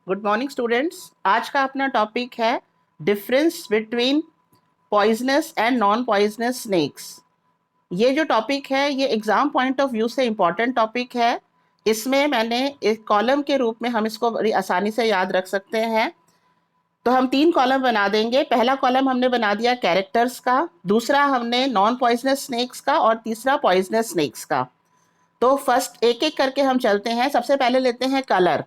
Good morning students. आज का अपना टॉपिक है difference between poisonous and non poisonous snacks. ये जो टॉपिक है ये एग्जाम पॉइंट ऑफ व्यू से इम्पॉर्टेंट टॉपिक है। इसमें मैंने एक कॉलम के रूप में हम इसको बड़ी आसानी से याद रख सकते हैं। तो हम 3 कॉलम बना देंगे। पहला कॉलम हमने बना दिया कैरेक्टर्स का, दूसरा हमने नॉन पॉइजनस स्नेक्स का और तीसरा पॉइजनस स्नेक्स का। तो फर्स्ट एक एक करके हम चलते हैं। सबसे पहले लेते हैं कलर।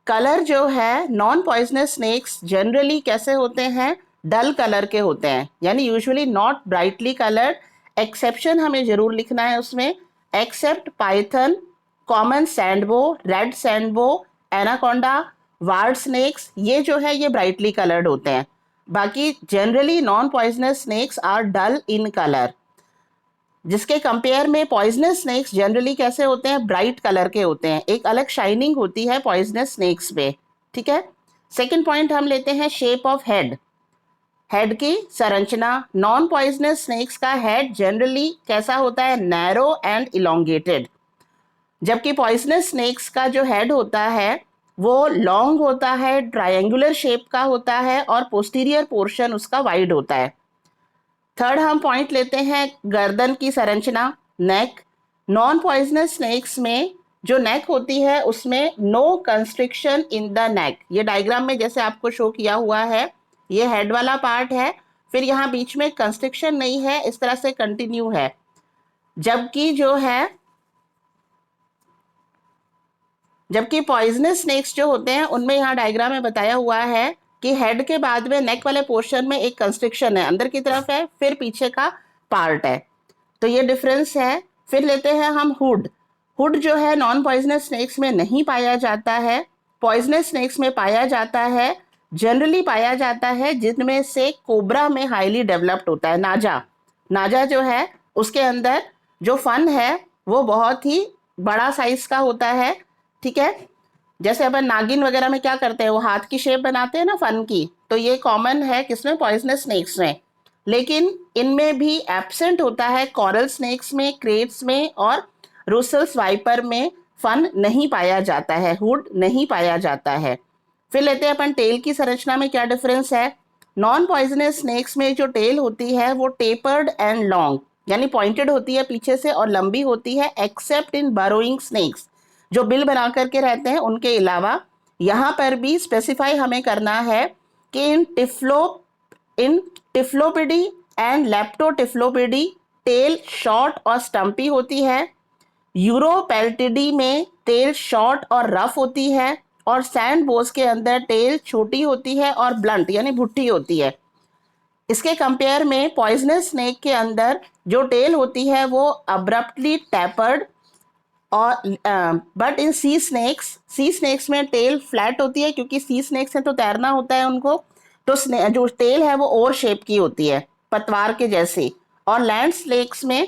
कलर जो है नॉन पॉइजनस स्नेक्स जनरली कैसे होते हैं, डल कलर के होते हैं, यानी usually not brightly coloured. Exception हमें जरूर लिखना है उसमें, except python, common sand boa, red sand boa, anaconda, wart snakes, ये जो है ये ब्राइटली कलर्ड होते हैं। बाकी generally non poisonous snakes are dull in colour, जिसके कंपेयर में पॉइजनस स्नेक्स जनरली कैसे होते हैं, ब्राइट कलर के होते हैं। एक अलग शाइनिंग होती है पॉइजनस स्नेक्स में। ठीक है। सेकंड पॉइंट हम लेते हैं शेप ऑफ हेड। हेड की संरचना, नॉन पॉइजनस स्नेक्स का हेड जनरली कैसा होता है, नैरो एंड इलोंगेटेड, जबकि पॉइजनस स्नेक्स का जो हेड होता है वो लॉन्ग होता है, ट्रायंगुलर शेप का होता है और पोस्टीरियर पोर्शन उसका वाइड होता है। थर्ड हम पॉइंट लेते हैं गर्दन की संरचना, नेक। नॉन पॉइजनस स्नेक्स में जो नेक होती है उसमें no constriction in the neck. ये डायग्राम में जैसे आपको शो किया हुआ है, ये हेड वाला पार्ट है, फिर यहाँ बीच में कंस्ट्रिक्शन नहीं है, इस तरह से कंटिन्यू है। जबकि पॉइजनस स्नेक्स जो होते हैं उनमें यहाँ डायग्राम में बताया हुआ है कि हेड के बाद में नेक वाले पोर्शन में एक कंस्ट्रिक्शन है, अंदर की तरफ है, फिर पीछे का पार्ट है। तो ये डिफरेंस है। फिर लेते हैं हम हुड। हुड जो है नॉन पॉइजनस स्नेक्स में नहीं पाया जाता है, पॉइजनस स्नेक्स में पाया जाता है। जनरली पाया जाता है जिनमें से कोबरा में हाईली डेवलप्ड होता है। नाजा, नाजा जो है उसके अंदर जो फन है वो बहुत ही बड़ा साइज का होता है। ठीक है। जैसे अपन नागिन वगैरह में क्या करते हैं, वो हाथ की शेप बनाते हैं ना फन की, तो ये कॉमन है किसमें, पॉइजनस स्नेक्स में। लेकिन इनमें भी एब्सेंट होता है कॉरल स्नेक्स में, क्रेट्स में और रूसल्स वाइपर में फन नहीं पाया जाता है, हुड नहीं पाया जाता है। फिर लेते हैं अपन टेल की संरचना में क्या डिफरेंस है। नॉन पॉइजनस स्नेक्स में जो टेल होती है वो टेपर्ड एंड लॉन्ग, यानी पॉइंटेड होती है पीछे से और लंबी होती है, एक्सेप्ट इन बरोइंग स्नेक्स, जो बिल बना करके रहते हैं उनके अलावा। यहाँ पर भी स्पेसिफाई हमें करना है कि इन टिफ्लोपिडी एंड लेप्टोटिफ्लोपिडी टेल शॉर्ट और स्टम्पी होती है। यूरोपेल्टिडी में टेल शॉर्ट और रफ होती है, और सैंड बोस के अंदर टेल छोटी होती है और ब्लंट यानी भुट्टी होती है। इसके कंपेयर में पॉइजनस स्नेक के अंदर जो टेल होती है वो अब्रप्टली टैपर्ड, और बट इन सी स्नेक्स में टेल फ्लैट होती है, क्योंकि सी स्नेक्स है तो तैरना होता है उनको। तो जो टेल है वो ओवर शेप की होती है, पतवार के जैसी। और लैंड स्नेक्स में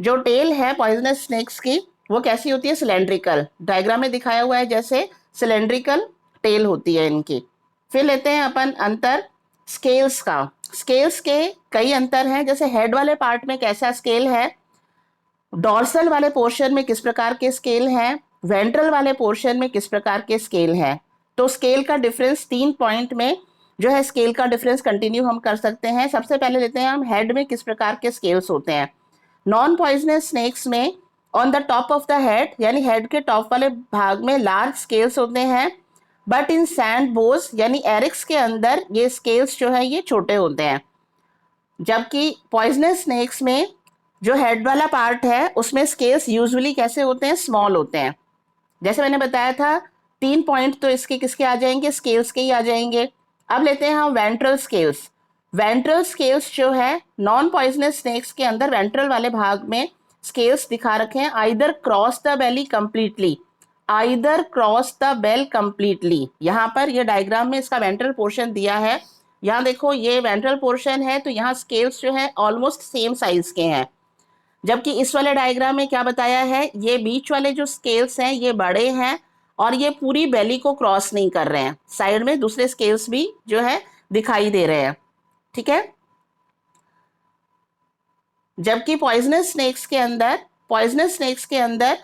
जो टेल है पॉइजनस स्नेक्स की वो कैसी होती है, सिलेंड्रिकल, डायग्राम में दिखाया हुआ है जैसे सिलेंड्रिकल टेल होती है इनकी। फिर लेते हैं अपन अंतर स्केल्स का। स्केल्स के कई अंतर हैं, जैसे हेड वाले पार्ट में कैसा स्केल है, डॉर्सल वाले पोर्शन में किस प्रकार के स्केल हैं, वेंट्रल वाले पोर्शन में किस प्रकार के स्केल हैं। तो स्केल का डिफरेंस 3 पॉइंट में जो है स्केल का डिफरेंस कंटिन्यू हम कर सकते हैं। सबसे पहले लेते हैं हम हेड में किस प्रकार के स्केल्स होते हैं। नॉन पॉइजनस स्नेक्स में on the top of the head, यानी हेड के टॉप वाले भाग में लार्ज स्केल्स होते हैं, बट इन सैंड बोस यानी एरिक्स के अंदर ये स्केल्स जो है ये छोटे होते हैं। जबकि पॉइजनस स्नेक्स में जो हेड वाला पार्ट है उसमें स्केल्स यूजुअली कैसे होते हैं, स्मॉल होते हैं। जैसे मैंने बताया था 3 पॉइंट तो इसके किसके आ जाएंगे, स्केल्स के ही आ जाएंगे। अब लेते हैं हम वेंट्रल स्केल्स। वेंट्रल स्केल्स जो है नॉन पॉइजनस स्नेक्स के अंदर वेंट्रल वाले भाग में स्केल्स दिखा रखे हैं, either cross the belly completely, either cross the bell completely. यहाँ पर ये डायग्राम में इसका वेंट्रल पोर्शन दिया है, यहाँ देखो ये वेंट्रल पोर्शन है, तो यहाँ स्केल्स जो है ऑलमोस्ट सेम साइज के हैं। जबकि इस वाले डायग्राम में क्या बताया है, ये बीच वाले जो स्केल्स हैं ये बड़े हैं और ये पूरी बेली को क्रॉस नहीं कर रहे हैं, साइड में दूसरे स्केल्स भी जो है दिखाई दे रहे हैं। ठीक है। जबकि पॉइजनस स्नेक्स के अंदर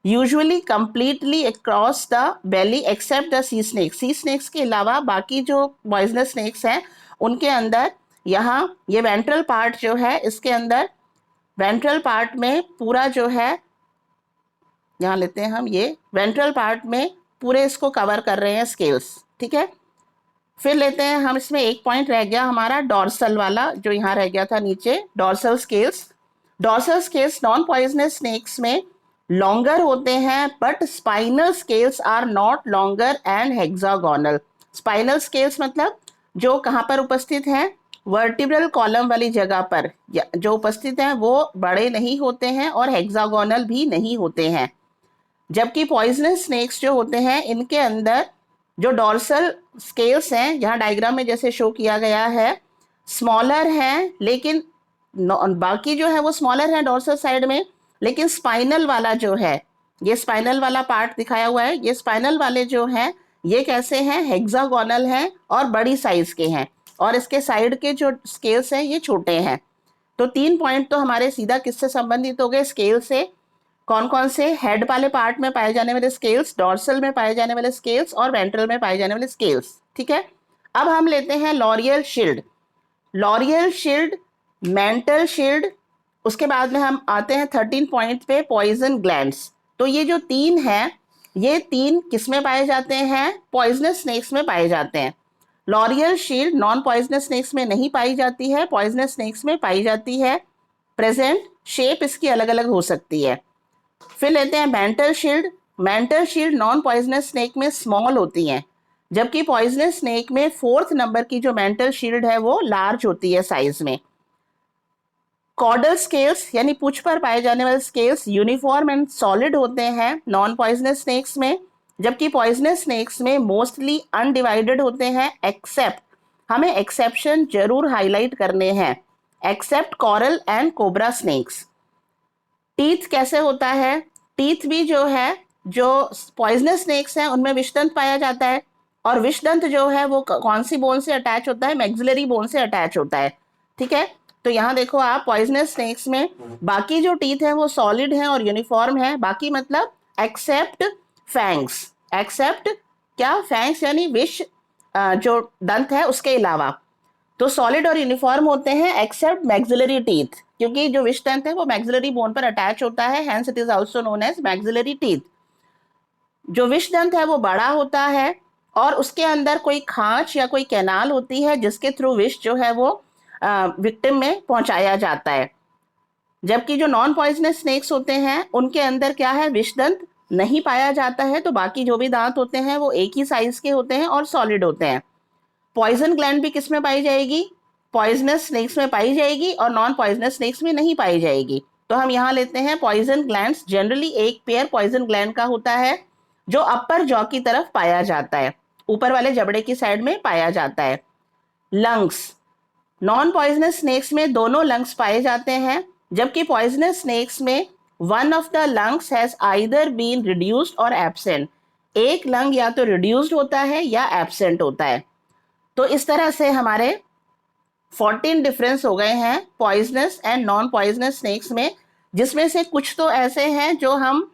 usually completely across the belly except the sea snakes. Sea snakes के अलावा बाकी जो पॉइजनस स्नेक्स हैं उनके अंदर यहाँ ये वेंट्रल पार्ट जो है, इसके अंदर वेंट्रल पार्ट में पूरा जो है, यहाँ लेते हैं हम, ये वेंट्रल पार्ट में पूरे इसको कवर कर रहे हैं स्केल्स, ठीक है। फिर लेते हैं हम, इसमें एक पॉइंट रह गया हमारा डॉर्सल वाला, जो यहाँ रह गया था नीचे, dorsal scales. Dorsal scales non poisonous snakes में लॉन्गर होते हैं, but spinal scales are not longer and hexagonal. Spinal scales मतलब जो कहाँ पर उपस्थित हैं, वर्टिब्रल कॉलम वाली जगह पर जो उपस्थित हैं वो बड़े नहीं होते हैं और हेक्सागोनल भी नहीं होते हैं। जबकि पॉइजनस स्नेक्स जो होते हैं इनके अंदर जो डॉर्सल स्केल्स हैं, यहाँ डायग्राम में जैसे शो किया गया है, स्मॉलर हैं, लेकिन बाकी जो है वो स्मॉलर है डॉर्सल साइड में, लेकिन स्पाइनल वाला जो है, ये स्पाइनल वाला पार्ट दिखाया हुआ है, ये स्पाइनल वाले जो हैं ये कैसे हैं, हेक्सागोनल हैं और बड़ी साइज के हैं, और इसके साइड के जो स्केल्स हैं ये छोटे हैं। तो 3 पॉइंट तो हमारे सीधा किससे संबंधित हो गए, स्केल से। कौन कौन से, हेड वाले पार्ट में पाए जाने वाले स्केल्स, डॉर्सल में पाए जाने वाले स्केल्स और वेंट्रल में पाए जाने वाले स्केल्स, ठीक है। अब हम लेते हैं L'Oréal shield. L'Oréal shield, mental shield, उसके बाद में हम आते हैं 13 पॉइंट पे, पॉइजन ग्लैंड्स। तो ये जो 3 हैं, ये 3 किस में पाए जाते हैं, पॉइजनस स्नेक्स में पाए जाते हैं। L'Oréal shield non poisonous snakes में नहीं पाई जाती है, पॉइजनस स्नेक्स में पाई जाती है। प्रेजेंट शेप इसकी अलग अलग हो सकती है। फिर लेते हैं mental shield. Mental shield non poisonous snake में स्मॉल होती हैं, जबकि पॉइजनस स्नेक में 4th नंबर की जो मेंटल शील्ड है वो लार्ज होती है साइज में। कॉर्डल स्केल्स यानी पूंछ पर पाए जाने वाले स्केल्स यूनिफॉर्म एंड सॉलिड होते हैं नॉन पॉइजनस स्नेक्स में, जबकि पॉइजनस स्नेक्स में मोस्टली अनडिवाइडेड होते हैं, एक्सेप्ट, हमें एक्सेप्शन जरूर हाईलाइट करने हैं, except coral and cobra snakes. Teeth कैसे होता है, टीथ भी जो है, जो पॉइजनस स्नेक्स हैं उनमें विषदंत पाया जाता है, और विषदंत जो है वो कौन सी बोन से अटैच होता है, मैक्सिलरी बोन से अटैच होता है, ठीक है। तो यहाँ देखो आप, पॉइजनस स्नेक्स में बाकी जो टीथ है वो सॉलिड है और यूनिफॉर्म है, बाकी मतलब एक्सेप्ट फैंग्स, एक्सेप्ट क्या, फैंग्स यानी विष जो दंत है उसके अलावा, तो सॉलिड और यूनिफॉर्म होते हैं एक्सेप्ट मैक्सिलरी टीथ, क्योंकि जो विष दंत है वो मैक्सिलरी बोन पर अटैच होता है, hence it is also known as maxillary teeth. जो विष दंत है वो बड़ा होता है और उसके अंदर कोई खांच या कोई कैनाल होती है जिसके थ्रू विष जो है वो विक्टिम में पहुंचाया जाता है। जबकि जो नॉन पॉइजनस स्नेक्स होते हैं उनके अंदर क्या है, विषदंत नहीं पाया जाता है, तो बाकी जो भी दांत होते हैं वो एक ही साइज के होते हैं और सॉलिड होते हैं। पॉइजन ग्लैंड भी किस में पाई जाएगी, पॉइजनस स्नेक्स में पाई जाएगी और नॉन पॉइजनस स्नेक्स में नहीं पाई जाएगी। तो हम यहाँ लेते हैं पॉइजन ग्लैंड्स, जनरली एक पेयर पॉइजन ग्लैंड का होता है जो अपर जॉ की तरफ पाया जाता है, ऊपर वाले जबड़े की साइड में पाया जाता है। लंग्स, नॉन पॉइजनस स्नेक्स में दोनों लंग्स पाए जाते हैं, जबकि पॉइजनस स्नेक्स में one of the lungs has either been reduced और एब्सेंट, एक लंग या तो रिड्यूस्ड होता है या एब्सेंट होता है। तो इस तरह से हमारे 14 डिफरेंस हो गए हैं poisonous and non poisonous snakes में, जिसमें से कुछ तो ऐसे हैं जो हम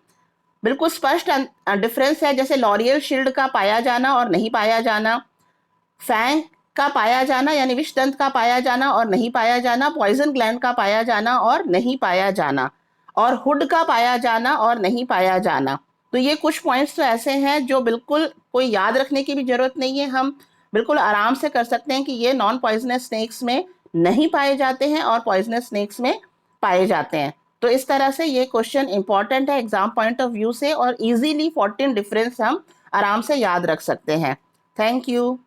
बिल्कुल स्पष्ट डिफरेंस है, जैसे लॉरियल शील्ड का पाया जाना और नहीं पाया जाना, फैंग का पाया जाना यानी विषदंत का पाया जाना और नहीं पाया जाना, पॉइजन ग्लैंड का पाया जाना और नहीं पाया जाना, और हुड का पाया जाना और नहीं पाया जाना। तो ये कुछ पॉइंट्स तो ऐसे हैं जो बिल्कुल कोई याद रखने की भी जरूरत नहीं है, हम बिल्कुल आराम से कर सकते हैं कि ये नॉन पॉइजनस स्नेक्स में नहीं पाए जाते हैं और पॉइजनस स्नेक्स में पाए जाते हैं। तो इस तरह से ये क्वेश्चन इंपॉर्टेंट है एग्जाम पॉइंट ऑफ व्यू से, और इजीली 14 डिफरेंस हम आराम से याद रख सकते हैं। Thank you.